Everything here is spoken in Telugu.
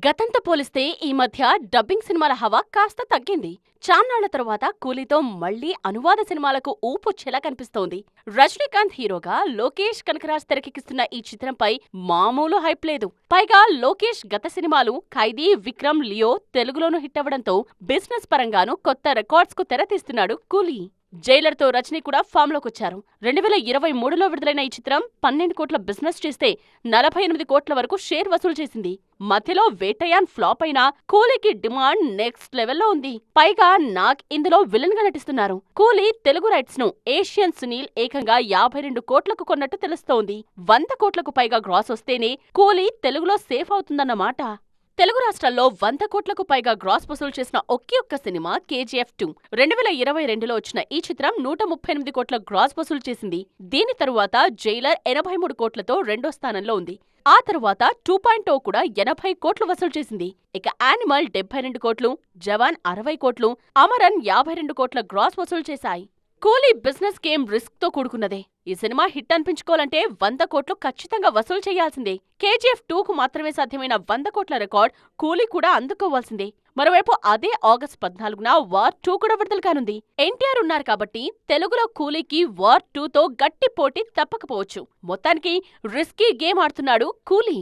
గతంతో పోలిస్తే ఈ మధ్య డబ్బింగ్ సినిమాల హవా కాస్త తగ్గింది. చాన్నాళ్ల తరువాత కూలీతో మళ్లీ అనువాద సినిమాలకు ఊపొచ్చేలా కనిపిస్తోంది. రజనీకాంత్ హీరోగా లోకేష్ కనకరాజ్ తెరకెక్కిస్తున్న ఈ చిత్రంపై మామూలు హైప్ లేదు. పైగా లోకేష్ గత సినిమాలు ఖైదీ, విక్రమ్, లియో తెలుగులోనూ హిట్ అవ్వడంతో బిజినెస్ పరంగానూ కొత్త రికార్డ్స్ కు తెరతీస్తున్నాడు కూలీ. జైలర్ తో రజనీ కూడా ఫామ్ లోకొచ్చారు. 2023లో విడుదలైన ఈ చిత్రం 12 కోట్ల బిజినెస్ చేస్తే 48 కోట్ల వరకు షేర్ వసూలు చేసింది. మధ్యలో వేటయాన్ ఫ్లాప్ అయినా కూలీకి డిమాండ్ నెక్స్ట్ లెవెల్లో ఉంది. పైగా నాగ్ ఇందులో విలన్ గా నటిస్తున్నారు. కూలీ తెలుగు రైట్స్ ను ఏషియన్ సునీల్ ఏకంగా 52 కోట్లకు కొన్నట్టు తెలుస్తోంది. 100 కోట్లకు పైగా గ్రాస్ వస్తేనే కూలీ తెలుగులో సేఫ్ అవుతుందన్నమాట. తెలుగు రాష్ట్రాల్లో 100 కోట్లకు పైగా గ్రాస్ వసూలు చేసిన ఒకే ఒక్క సినిమా KGF 2. 2022లో వచ్చిన ఈ చిత్రం 138 కోట్ల గ్రాస్ వసూలు చేసింది. దీని తరువాత జైలర్ 83 కోట్లతో రెండో స్థానంలో ఉంది. ఆ తరువాత 2.0 కూడా 80 కోట్లు వసూలు చేసింది. ఇక యానిమల్ 72 కోట్లు, జవాన్ 60 కోట్లు, అమరన్ 52 కోట్ల గ్రాస్ వసూలు చేశాయి. కూలీ బిజినెస్ గేమ్ రిస్క్ తో కూడుకున్నదే. ఈ సినిమా హిట్ అనిపించుకోవాలంటే 100 కోట్లు ఖచ్చితంగా వసూలు చేయాల్సిందే. KGF 2కు మాత్రమే సాధ్యమైన 100 కోట్ల రికార్డ్ కూలీ కూడా అందుకోవాల్సిందే. మరోవైపు అదే ఆగస్టు 14న వార్ 2 కూడా విడుదల కానుంది. ఎన్టీఆర్ ఉన్నారు కాబట్టి తెలుగులో కూలీకి వార్ 2తో గట్టి పోటీ తప్పకపోవచ్చు. మొత్తానికి రిస్కీ గేమ్ ఆడుతున్నాడు కూలీ.